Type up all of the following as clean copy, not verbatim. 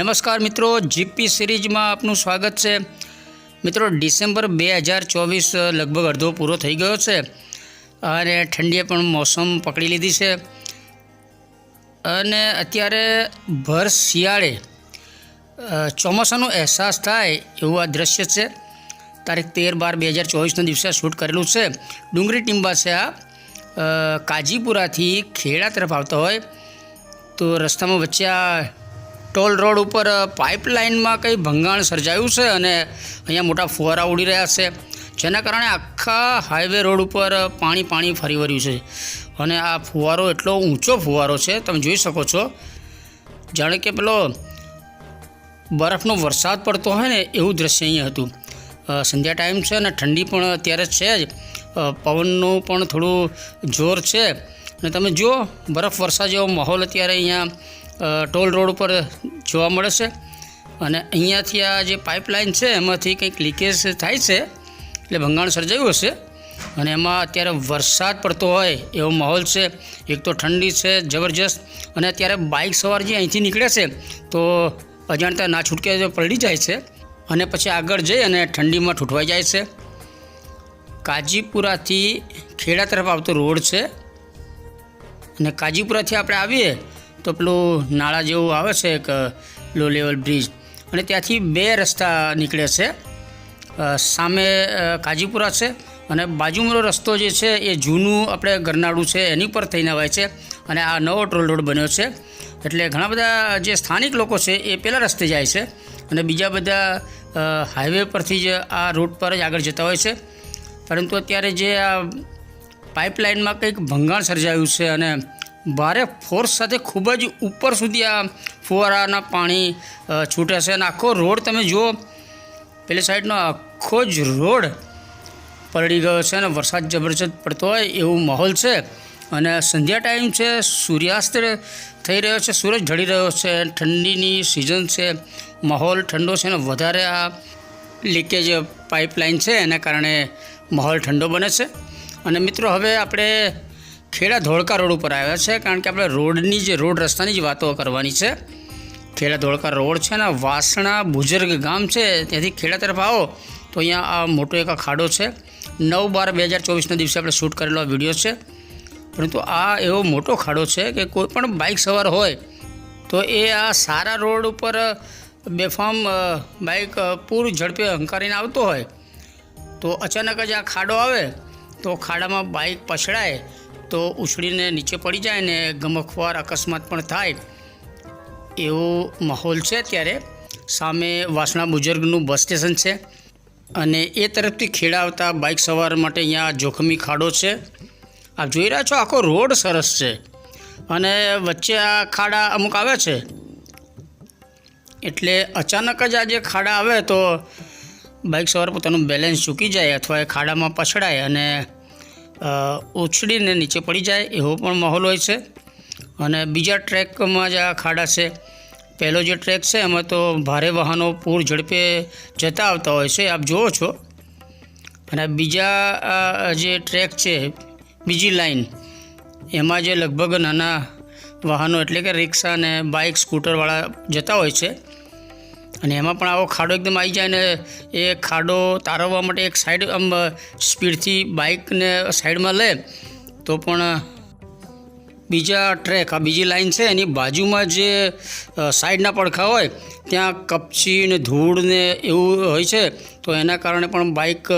नमस्कार मित्रों, GP series में आपनु स्वागत है। मित्रों, डिसेम्बर 2024 लगभग अर्धो पूरो थई गयो छे अने ठंडीए पण मौसम पकड़ी लीधी छे अने अत्यारे भर शियाळे ચોમાસાનો અહેસાસ થાય એવું આ દૃશ્ય છે। તારીખ 13/12/2024ના દિવસે શૂટ કરેલું છે। ડુંગરી ટીંબા છે આ કાજીપુરાથી ખેડા તરફ આવતા હોય તો રસ્તામાં વચ્ચે આ टोल रोड पर पाइपलाइन में कई भंगाण सर्जायु है और अँ मोटा फुवारा उड़ी रहा है, जेना कारणे आखा हाईवे रोड पर पानी पानी फरी वर्यु है। और आ फुवारो एटलो ऊँचो फुवारो है, तमे जोई शको छो जाणे के पेलो बरफनो वरसाद पड़तो है ने एवुं दृश्य अहीं हतुं। संध्या टाइम है ने ठंडी पण अत्यारे छे ज, पवननुं पण थोड़ुं जोर है अने तमे जो बरफ वर्षा जेवो माहोल अत्यारे अहींया टोल रोड पर जोवा मळे छे। अने अहींयाथी आ जे पाइपलाइन है एमांथी कंईक लीकेज थाय छे એટલે ભંગાણ સર્જાયું હશે અને એમાં અત્યારે વરસાદ પડતો હોય એવો માહોલ છે। એક તો ઠંડી છે જબરજસ્ત અને અત્યારે બાઇક સવાર જે અહીંથી નીકળે છે તો અજાણતા ના છૂટકે પલળી જાય છે અને પછી આગળ જઈ અને ઠંડીમાં ઠૂંઠવાઈ જાય છે। કાજીપુરાથી ખેડા તરફ આવતો રોડ છે અને કાજીપુરાથી આપણે આવીએ तो पेलू नाला जेवुं आवे छे एक लो लेवल ब्रिज अने त्याथी बे रस्ता निकळे छे। सामे काजीपुरा छे अने बाजुमानो रस्तो जे छे ए जूनुं आपणे गरनाळुं छे एनी पर थईने आवे छे अने आ नवो टोल रोड बन्यो छे एटले घणा बधा जे स्थानिक लोको छे ए पेला रस्ते जाय छे अने बीजा बधा हाईवे परथी ज आ रूट पर ज आगळ जता होय छे। परंतु अत्यारे जे आ पाइपलाइनमां कंईक भंगाण सर्जायुं छे अने भारे फोर्स साथे खूब ज ऊपर सुधी आ फुवाराना पाणी छूटे छे। आखो रोड तमे जो पेली साइडनो आखो ज रोड पलड़ी गयो छे अने वरसाद जबरजस्त पड़तो होय एवो माहोल छे। अने संध्या टाइम छे, सूर्यास्त थई रह्यो छे, सूरज ढળી रह्यो छे, ठंडीनी सीजन छे, माहोल ठंडो छे अने वधारे आ लीकेज पाइपलाइन छे एना कारणे माहोल ठंडो बने छे। अने मित्रों, हवे आपणे खेड़ा धोळका रोड पर आव्या छे कारण के आपणे रोडनी जे रोड रस्तानी ज वातो करवानी छे। खेड़ा धोळका रोड छे ने वासणा बुजुर्ग गाम छे त्याथी खेड़ा तरफ आओ तो अहींया आ मोटो एक खाडो छे। 9/12/2024 दिवसे आपणे शूट करेलो विडियो छे। परंतु आ एवो मोटो खाडो छे कि कोईपण बाइक सवार होय तो ए आ सारा रोड पर बेफाम बाइक पूर झड़पे हंकारीने आवतो होय तो अचानक ज आ खाडो आवे तो खाडामां बाइक पछड़ाय तो उछळीने नीचे पड़ी जाए ने गमखवार अकस्मात पण थाय एवो माहोल छे। त्यारे सामे वासणा बुजुर्गनुं बस स्टेशन छे अने ए तरफथी खेड़ा आवता बाइक सवार माटे अहींया जोखमी खाडो छे। आप जोई रह्या छो आखो रोड सरस छे अने वच्चे आ खाड़ा अमुक आवे छे एटले अचानक ज आ जे खाड़ा आवे तो बाइक सवार पोतानुं बेलेन्स चूकी जाए अथवा ए खाड़ामां पछड़ाय अने उछळीने नीचे पड़ी जाए एवो पण माहोल होय छे। अने बीजा ट्रेकमां ज आ खाड़ा छे, पहलो जो ट्रेक छे एमां तो भारे वाहनों पूर झड़पे जता आवता होय छे, आप जोवो छो। अने बीजा जे ट्रेक छे बीजी लाइन एमां जे लगभग नाना वाहनों एटले के रिक्शा ने बाइक स्कूटरवाळा जता होय छे अने एमां पण आवो खाडो एकदम आई जाए ने ए खाडो तारववा माटे एक साइड आम स्पीडथी बाइक ने साइड में ले तो पण बीजा ट्रेक आ बीजी लाइन है एनी बाजुमां जे साइडना पड़खा होय त्यां कपची ने धूळ ने एवुं होय छे तो एना कारणे पण बाइक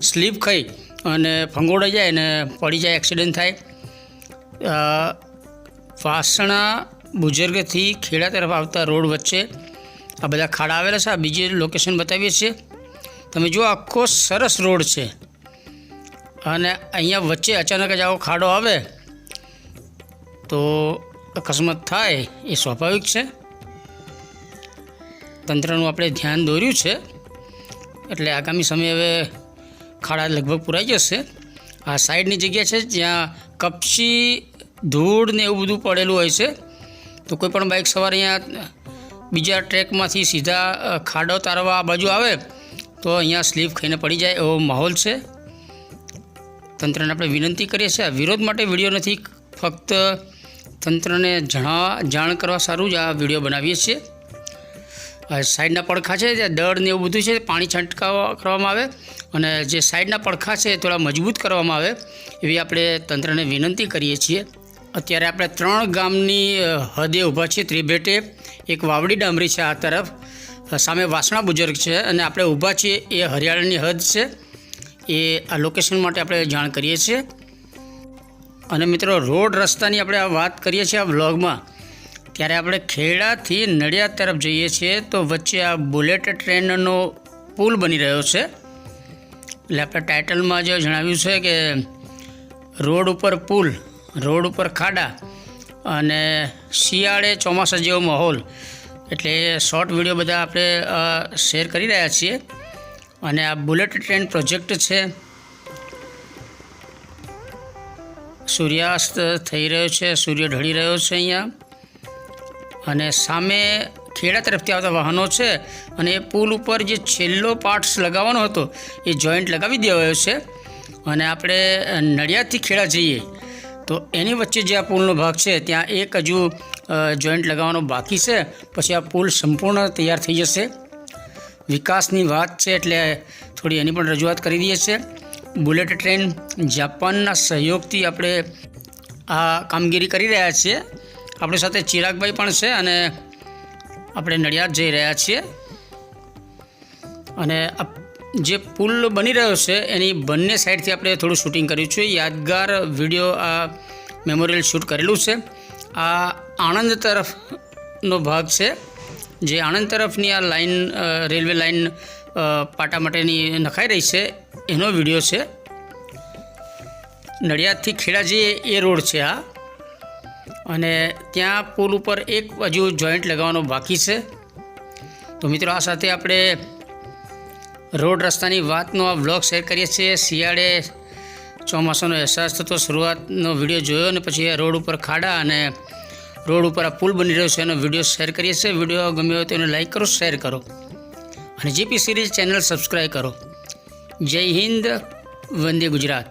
स्लीप खाई अने फंगोळाई जाए ने पड़ी जाए, एक्सिडेंट थाय। वासणा बुजुर्गथी खेड़ा तरफ आवता रोड वच्चे आ बधा खाड़ा आवेला छे। आ बीजी लोकेशन बतावीए छीए। तमे जो आखो सरस रोड छे अने अहींया वच्चे अचानक ज आवो खाडो आवे तो अकस्मात थाय ए स्वाभाविक छे। तंत्रनुं आपणे ध्यान दोर्युं छे एटले आगामी समय हवे खाड़ा लगभग पूराई जशे। आ साइडनी जग्या छे ज्यां कपची धूळ ने एवुं बधुं पड़ेलुं होय छे तो कोईपण बाइक सवार अहींया बीजा ट्रेकमांथी सीधा खाडो तारवा आ बाजू आवे तो अहींया स्लीप खाईने पड़ी जाए एवो माहोल छे। तंत्रने आपणे विनंती करीए छीए, विरोध माटे विडियो नथी, फक्त तंत्रने जाण करवा सारूं ज आ विडियो बनावीए छीए। સાઈડના પડખા છે ત્યાં દળ ને એવું બધું છે પાણી છંટકાવ કરવામાં આવે અને જે સાઈડના પડખા છે એ થોડા મજબૂત કરવામાં આવે એવી આપણે તંત્રને વિનંતી કરીએ છીએ. અત્યારે આપણે 3 ગામની હદે ઊભા છીએ ત્રિભેટે. એક વાવડી ડામરી છે આ તરફ, સામે વાસણા બુજુર્ગ છે અને આપણે ઊભા છીએ એ હરિયાળાની હદ છે. એ આ લોકેશન માટે આપણે જાણ કરીએ છીએ. અને મિત્રો રોડ રસ્તાની આપણે આ વાત કરીએ છીએ આ વ્લોગમાં, ત્યારે આપણે ખેડાથી નડિયાદ તરફ જઈએ છીએ તો વચ્ચે આ બુલેટ ટ્રેનનો પુલ બની રહ્યો છે. એટલે આપણે ટાઇટલમાં જે જણાવ્યું છે કે રોડ ઉપર પુલ, રોડ ઉપર ખાડા અને શિયાળે ચોમાસા જેવો માહોલ. એટલે શોર્ટ વિડીયો બધા આપણે શેર કરી રહ્યા છીએ. અને આ બુલેટ ટ્રેન પ્રોજેક્ટ છે. સૂર્યાસ્ત થઈ રહ્યો છે, સૂર્ય ઢળી રહ્યો છે અહીંયા. અને સામે ખેડા તરફથી આવતા વાહનો છે અને એ પુલ ઉપર જે છેલ્લો પાર્ટ્સ લગાવવાનો હતો એ જોઈન્ટ લગાવી દેવાયો છે. અને આપણે નડિયાદથી ખેડા જઈએ તો એની વચ્ચે જે આ પુલનો ભાગ છે ત્યાં એક હજુ જોઈન્ટ લગાવવાનો બાકી છે. પછી આ પુલ સંપૂર્ણ તૈયાર થઈ જશે. વિકાસની વાત છે એટલે થોડી એની પણ રજૂઆત કરી દઈએ છીએ. બુલેટ ટ્રેન જાપાનના સહયોગથી આપણે આ કામગીરી કરી રહ્યા છીએ. આપણી સાથે ચિરાગભાઈ પણ છે અને આપણે નડિયાદ જઈ રહ્યા છીએ. અને જે પુલ બની રહ્યો છે એની બંને સાઈડથી આપણે થોડું શૂટિંગ કર્યું છે. યાદગાર વિડીયો આ મેમોરિયલ શૂટ કરેલું છે. આ આણંદ તરફનો ભાગ છે. જે આણંદ તરફની આ લાઈન, રેલવે લાઈન પાટા માટેની નખાઈ રહી છે એનો વિડીયો છે. નડિયાદથી ખેડા જઈએ એ રોડ છે આ. અને ત્યાં પુલ ઉપર એક હજુ જોઈન્ટ લગાવવાનો બાકી છે. તો મિત્રો આ સાથે આપણે રોડ રસ્તાની વાતનો આ વ્લોગ શેર કરીએ છીએ. શિયાળે ચોમાસાનો અહેસાસ થતો શરૂઆતનો વિડીયો જોયો અને પછી રોડ ઉપર ખાડા અને રોડ ઉપર આ પુલ બની રહ્યો છે એનો વિડીયો શેર કરીએ છીએ. વિડીયો ગમ્યો હોય તો એને લાઈક કરો, શેર કરો અને જીપી સિરીઝ ચેનલ સબસ્ક્રાઈબ કરો. જય હિન્દ, વંદે ગુજરાત.